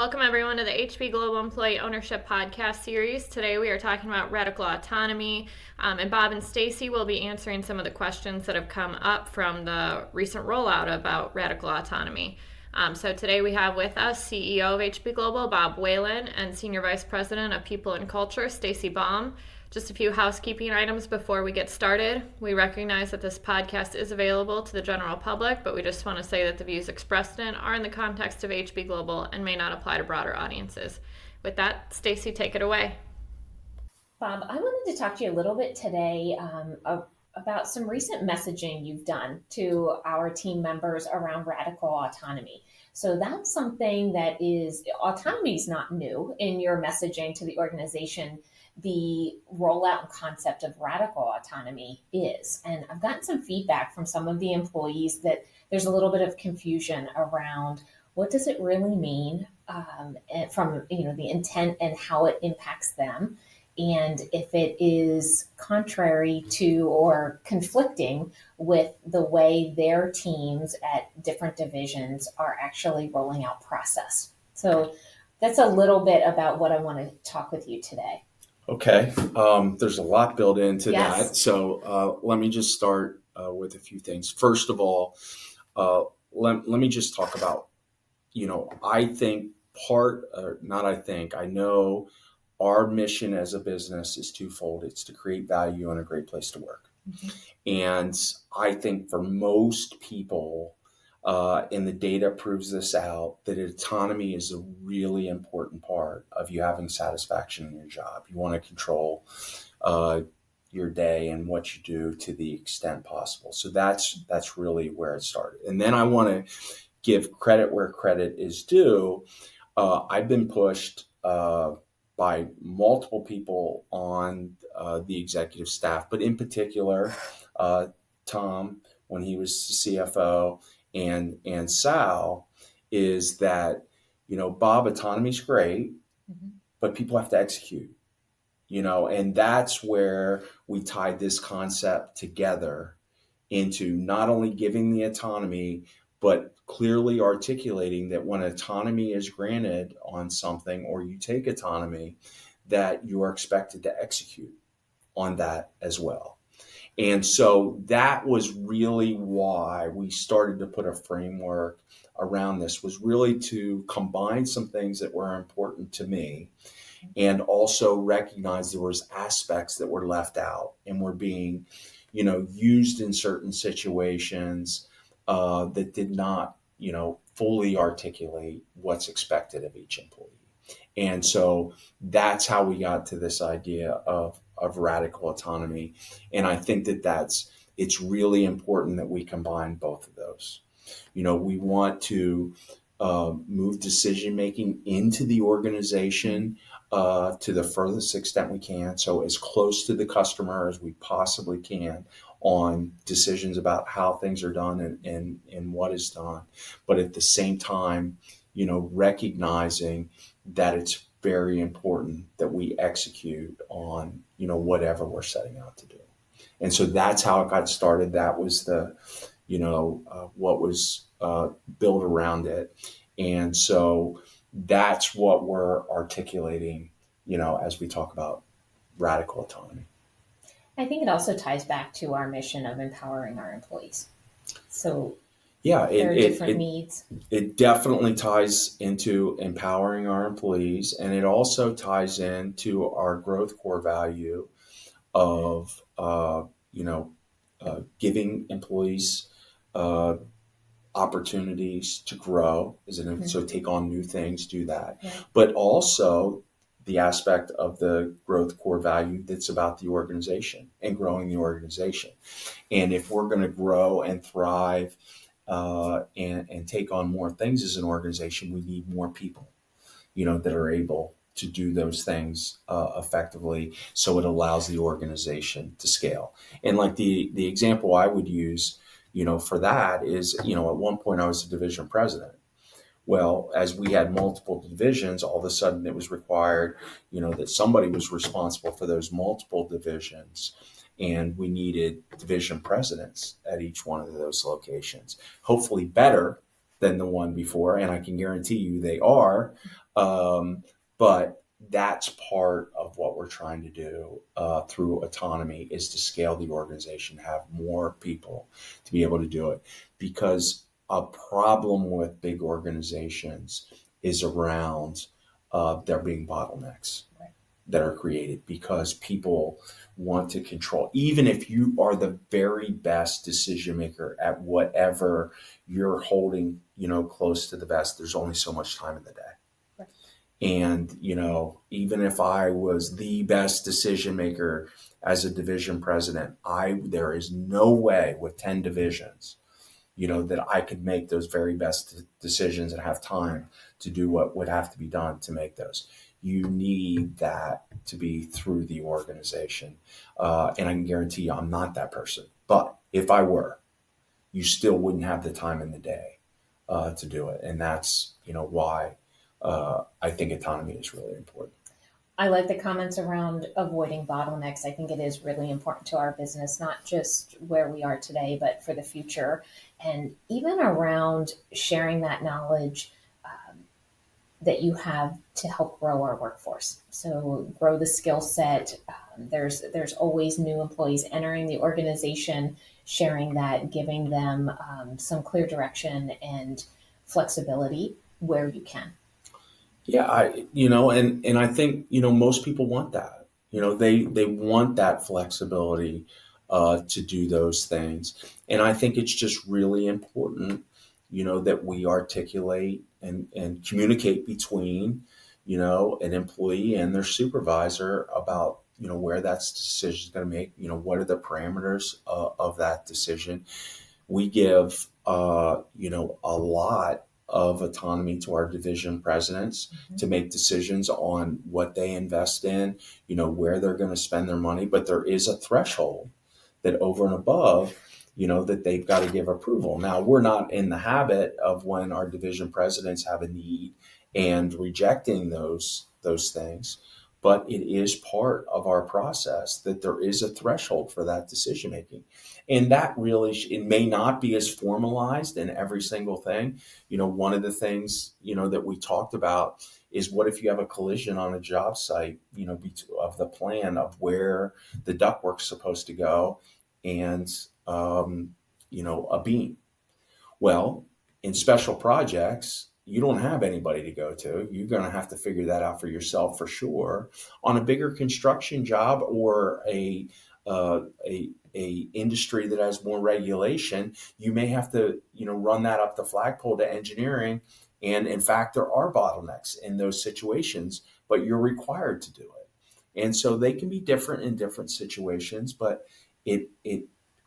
Welcome everyone to the HP Global Employee Ownership Podcast series. Today we are talking about radical autonomy, and Bob and Stacy will be answering some of the questions that have come up from the recent rollout about radical autonomy. So today we have with us CEO of HP Global, Bob Whalen, and Senior Vice President of People and Culture, Stacy Baum. Just a few housekeeping items before we get started. We recognize that this podcast is available to the general public, but we just want to say that the views expressed in are in the context of HB Global and may not apply to broader audiences. With that, Stacy, take it away. Bob, I wanted to talk to you a little bit today about some recent messaging you've done to our team members around radical autonomy. So that's something autonomy is not new in your messaging to the organization. The rollout and concept of radical autonomy is. And I've gotten some feedback from some of the employees that there's a little bit of confusion around what does it really mean from the intent and how it impacts them. And if it is contrary to or conflicting with the way their teams at different divisions are actually rolling out process. So that's a little bit about what I want to talk with you today. Okay. There's a lot built into Yes. that. So let me just start with a few things. First of all, let me just talk about, I know our mission as a business is twofold. It's to create value and a great place to work. Mm-hmm. And I think for most people, and the data proves this out, that autonomy is a really important part of you having satisfaction in your job. You want to control your day and what you do to the extent possible. So that's really where it started. And then I want to give credit where credit is due. I've been pushed by multiple people on the executive staff, but in particular, Tom, when he was the CFO, and Sal, is that, Bob, autonomy's great, Mm-hmm. but people have to execute, and that's where we tied this concept together into not only giving the autonomy, but clearly articulating that when autonomy is granted on something, or you take autonomy, that you are expected to execute on that as well. And so that was really why we started to put a framework around this, was really to combine some things that were important to me and also recognize there was aspects that were left out and were being, used in certain situations that did not, fully articulate what's expected of each employee. And so that's how we got to this idea of radical autonomy. And I think it's really important that we combine both of those. We want to move decision-making into the organization to the furthest extent we can. So as close to the customer as we possibly can on decisions about how things are done and what is done. But at the same time, recognizing that it's very important that we execute on, whatever we're setting out to do. And so that's how it got started. That was the, what was built around it. And so that's what we're articulating, as we talk about radical autonomy. I think it also ties back to our mission of empowering our employees. So yeah, there are different needs. It definitely ties into empowering our employees, and it also ties into our growth core value of, giving employees opportunities to grow, so take on new things, do that. Yeah. But also the aspect of the growth core value that's about the organization and growing the organization. And if we're going to grow and thrive and take on more things as an organization, we need more people, that are able to do those things effectively, so it allows the organization to scale. And like the example I would use, for that is, at one point I was a division president. Well, as we had multiple divisions, all of a sudden it was required, that somebody was responsible for those multiple divisions. And we needed division presidents at each one of those locations, hopefully better than the one before. And I can guarantee you they are, But that's part of what we're trying to do through autonomy, is to scale the organization, have more people to be able to do it. Because a problem with big organizations is around there being bottlenecks that are created because people want to control. Even if you are the very best decision maker at whatever you're holding, close to the best, there's only so much time in the day. Right. And, even if I was the best decision maker as a division president, there is no way with 10 divisions, that I could make those very best decisions and have time to do what would have to be done to make those. You need that to be through the organization. And I can guarantee you I'm not that person. But if I were, you still wouldn't have the time in the day to do it. And that's, why I think autonomy is really important. I like the comments around avoiding bottlenecks. I think it is really important to our business, not just where we are today, but for the future. And even around sharing that knowledge that you have to help grow our workforce. So grow the skill set. There's always new employees entering the organization, sharing that, giving them some clear direction and flexibility where you can. Yeah, and I think, most people want that. They want that flexibility to do those things. And I think it's just really important, that we articulate and communicate between, an employee and their supervisor about, where that decision is going to make, what are the parameters of that decision. We give, a lot of autonomy to our division presidents to make decisions on what they invest in, where they're going to spend their money. But there is a threshold that over and above, that they've got to give approval. Now, we're not in the habit of, when our division presidents have a need, and rejecting those things. But it is part of our process that there is a threshold for that decision making. And that really, it may not be as formalized in every single thing. One of the things, that we talked about is, what if you have a collision on a job site, of the plan of where the ductwork's supposed to go and, a beam. Well, in special projects, you don't have anybody to go to. You're going to have to figure that out for yourself for sure. On a bigger construction job or a industry that has more regulation, you may have to, run that up the flagpole to engineering. And in fact, there are bottlenecks in those situations, but you're required to do it. And so they can be different in different situations, but it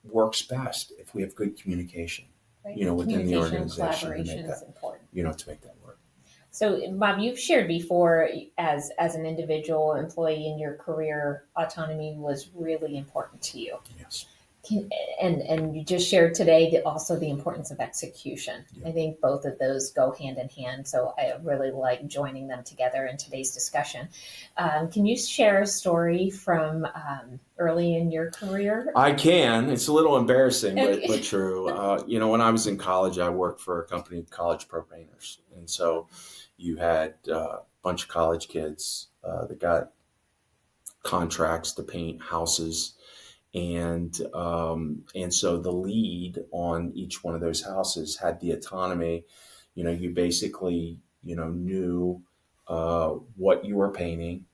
works best if we have good communication. Right? Within the Communication and organization collaboration is important. To make that work. So, Bob, you've shared before, as an individual employee in your career, autonomy was really important to you. Yes. And you just shared today also the importance of execution. Yeah. I think both of those go hand in hand. So I really like joining them together in today's discussion. Can you share a story from early in your career? I can. It's a little embarrassing, but true. When I was in college, I worked for a company, College Pro Painters. And so you had a bunch of college kids that got contracts to paint houses. And so the lead on each one of those houses had the autonomy. You basically, knew what you were painting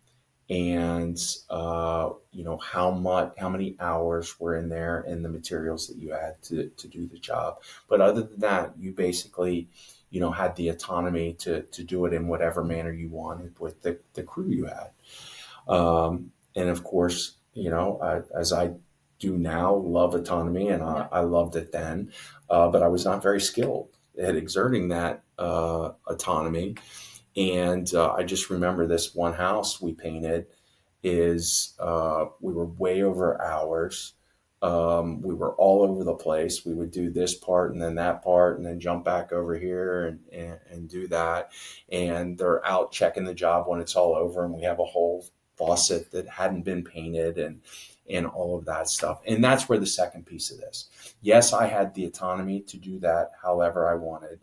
and, how many hours were in there and the materials that you had to do the job. But other than that, you basically, had the autonomy to do it in whatever manner you wanted with the crew you had. And of course, as I do now, love autonomy, and I loved it then, but I was not very skilled at exerting that autonomy. And I just remember this one house we painted is we were way over hours. We were all over the place. We would do this part and then that part and then jump back over here and do that. And they're out checking the job when it's all over, and we have a whole faucet that hadn't been painted, and all of that stuff. And that's where the second piece of this. Yes, I had the autonomy to do that however I wanted.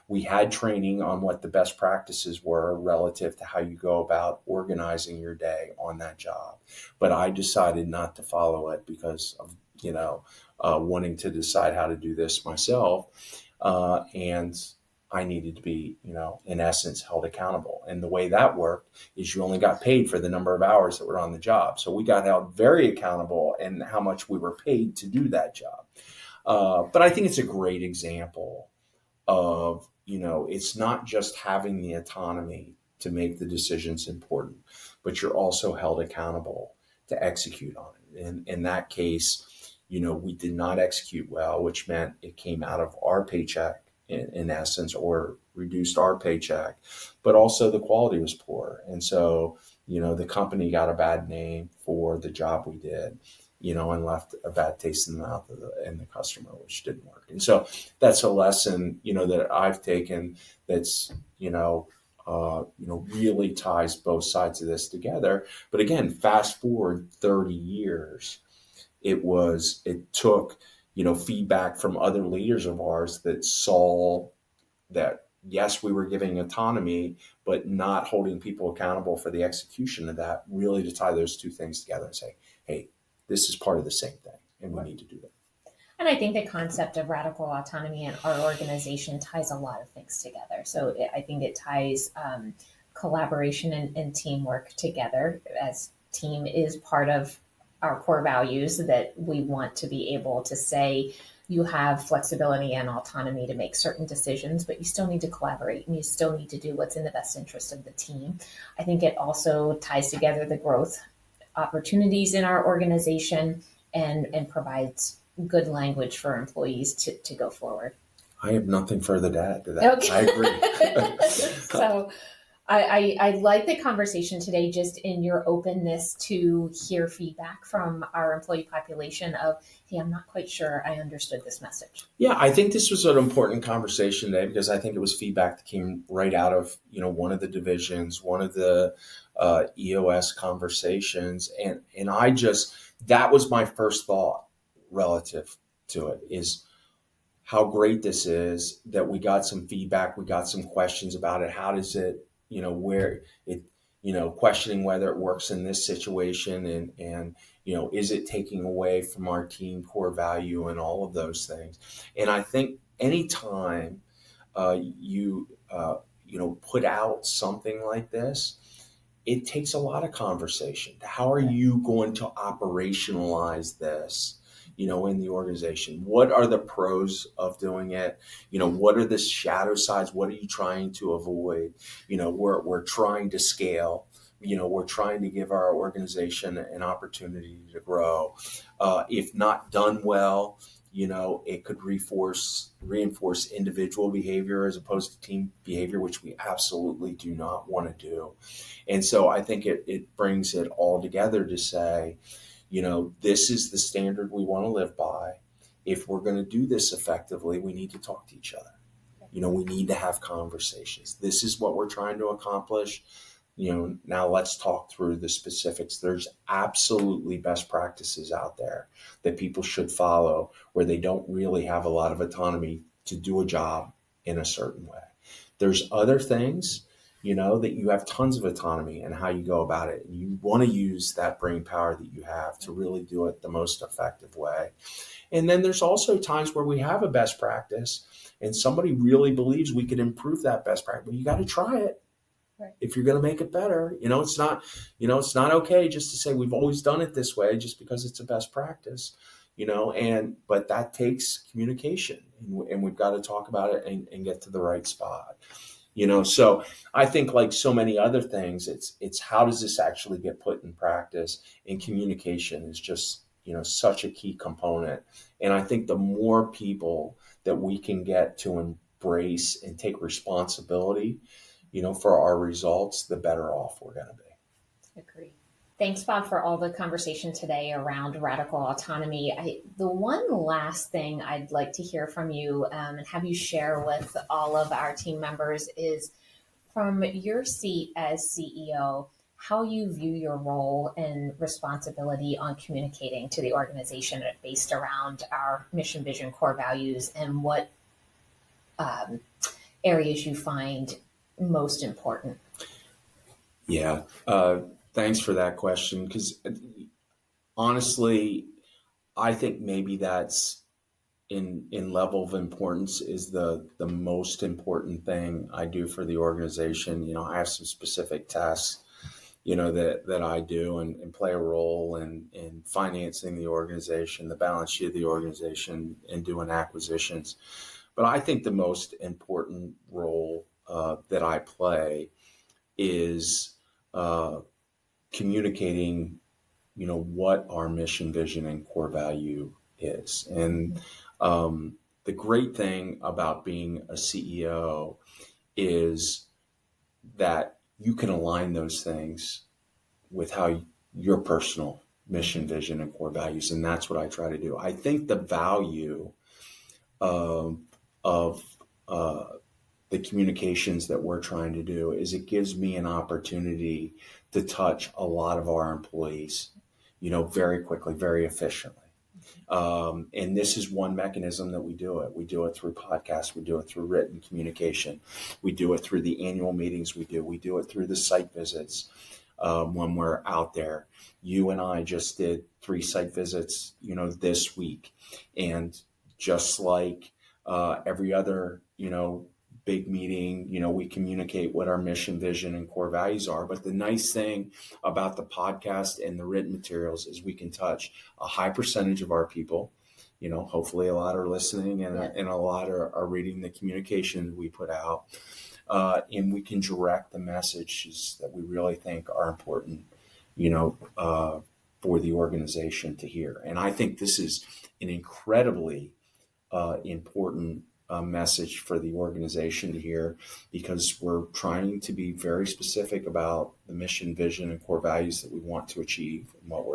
We had training on what the best practices were relative to how you go about organizing your day on that job. But I decided not to follow it because of, wanting to decide how to do this myself. And I needed to be, in essence, held accountable. And the way that worked is you only got paid for the number of hours that were on the job. So we got held very accountable in how much we were paid to do that job. But I think it's a great example of, it's not just having the autonomy to make the decisions important, but you're also held accountable to execute on it. And in that case, we did not execute well, which meant it came out of our paycheck in essence, or reduced our paycheck, but also the quality was poor. And so, the company got a bad name for the job we did, and left a bad taste in the mouth of the customer, which didn't work. And so that's a lesson, that I've taken that's, really ties both sides of this together. But again, fast forward 30 years, it took, feedback from other leaders of ours that saw that, yes, we were giving autonomy, but not holding people accountable for the execution of that, really to tie those two things together and say, hey, this is part of the same thing, and we need to do that. And I think the concept of radical autonomy in our organization ties a lot of things together. So I think it ties collaboration and teamwork together, as team is part of our core values, that we want to be able to say you have flexibility and autonomy to make certain decisions, but you still need to collaborate and you still need to do what's in the best interest of the team. I think it also ties together the growth opportunities in our organization and provides good language for employees to go forward. I have nothing further to add to that. Okay. I agree. So I like the conversation today, just in your openness to hear feedback from our employee population of, hey, I'm not quite sure I understood this message. Yeah, I think this was an important conversation today because I think it was feedback that came right out of, one of the divisions, one of the EOS conversations. And that was my first thought relative to it, is how great this is that we got some feedback, we got some questions about it. How does it, where it, questioning whether it works in this situation and, is it taking away from our team core value and all of those things. And I think anytime you put out something like this, it takes a lot of conversation. How are you going to operationalize this, in the organization? What are the pros of doing it? What are the shadow sides? What are you trying to avoid? We're trying to scale. We're trying to give our organization an opportunity to grow. If not done well, it could reinforce individual behavior as opposed to team behavior, which we absolutely do not want to do. And so I think it brings it all together to say, this is the standard we want to live by. If we're going to do this effectively, we need to talk to each other. We need to have conversations. This is what we're trying to accomplish. Now let's talk through the specifics. There's absolutely best practices out there that people should follow where they don't really have a lot of autonomy to do a job in a certain way. There's other things, that you have tons of autonomy in how you go about it. You want to use that brain power that you have to really do it the most effective way. And then there's also times where we have a best practice and somebody really believes we could improve that best practice. Well, you got to try it. Right. If you're going to make it better, it's not okay just to say we've always done it this way just because it's a best practice, but that takes communication and we've got to talk about it and get to the right spot. So I think like so many other things, it's how does this actually get put in practice, and communication is just, such a key component. And I think the more people that we can get to embrace and take responsibility, for our results, the better off we're going to be. Agree. Thanks, Bob, for all the conversation today around radical autonomy. The one last thing I'd like to hear from you and have you share with all of our team members is, from your seat as CEO, how you view your role and responsibility on communicating to the organization based around our mission, vision, core values, and what areas you find most important. Yeah. Thanks for that question, because honestly, I think maybe that's in level of importance is the most important thing I do for the organization. I have some specific tasks, that I do and play a role in financing the organization, the balance sheet of the organization, and doing acquisitions. But I think the most important role that I play is communicating, what our mission, vision, and core value is. And the great thing about being a CEO is that you can align those things with how your personal mission, vision, and core values. And that's what I try to do. I think the value of the communications that we're trying to do is it gives me an opportunity to touch a lot of our employees, very quickly, very efficiently. And this is one mechanism that we do it. We do it through podcasts. We do it through written communication. We do it through the annual meetings we do. We do it through the site visits when we're out there. You and I just did 3 site visits, this week. And just like every other, big meeting, we communicate what our mission, vision, and core values are. But the nice thing about the podcast and the written materials is we can touch a high percentage of our people. Hopefully a lot are listening and a lot are reading the communication we put out. And we can direct the messages that we really think are important, for the organization to hear. And I think this is an incredibly important message for the organization to hear, because we're trying to be very specific about the mission, vision, and core values that we want to achieve and what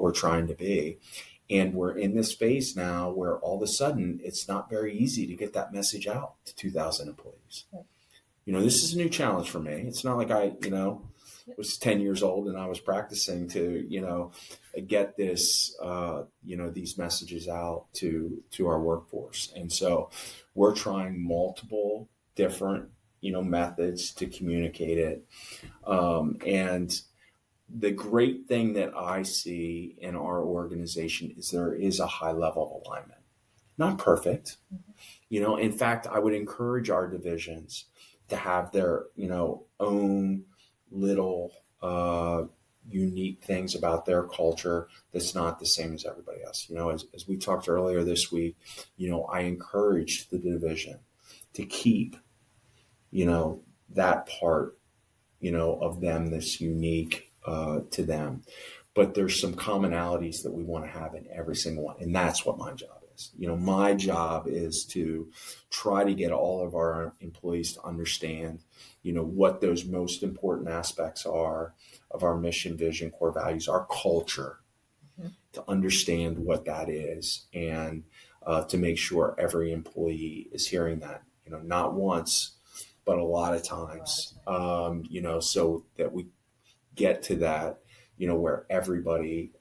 we're trying to be. And we're in this phase now where all of a sudden it's not very easy to get that message out to 2,000 employees. This is a new challenge for me. It's not like I, was 10 years old and I was practicing to, get this, these messages out to our workforce. And so we're trying multiple different, methods to communicate it. And the great thing that I see in our organization is there is a high level of alignment. Not perfect. In fact, I would encourage our divisions to have their, own little unique things about their culture that's not the same as everybody else. As we talked earlier this week, I encouraged the division to keep, that part, of them that's unique to them. But there's some commonalities that we want to have in every single one. And that's what my job is. My job is to try to get all of our employees to understand, what those most important aspects are of our mission, vision, core values, our culture, to understand what that is, and to make sure every employee is hearing that, not once, but a lot of times, so that we get to that, where everybody,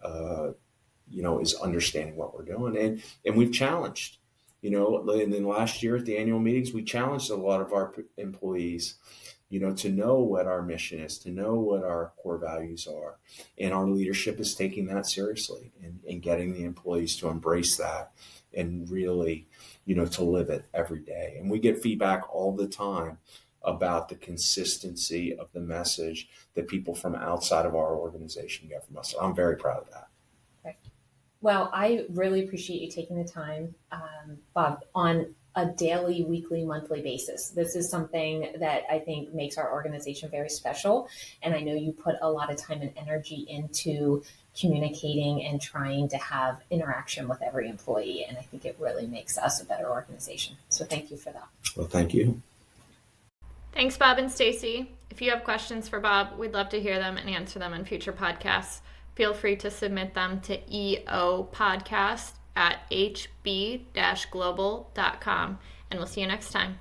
is understanding what we're doing. And we've challenged, and then last year at the annual meetings, we challenged a lot of our employees, to know what our mission is, to know what our core values are. And our leadership is taking that seriously and getting the employees to embrace that and really, to live it every day. And we get feedback all the time about the consistency of the message that people from outside of our organization get from us. So I'm very proud of that. Okay. Well, I really appreciate you taking the time, Bob, on a daily, weekly, monthly basis. This is something that I think makes our organization very special. And I know you put a lot of time and energy into communicating and trying to have interaction with every employee. And I think it really makes us a better organization. So thank you for that. Well, thank you. Thanks, Bob and Stacy. If you have questions for Bob, we'd love to hear them and answer them in future podcasts. Feel free to submit them to eopodcast@hb-global.com, and we'll see you next time.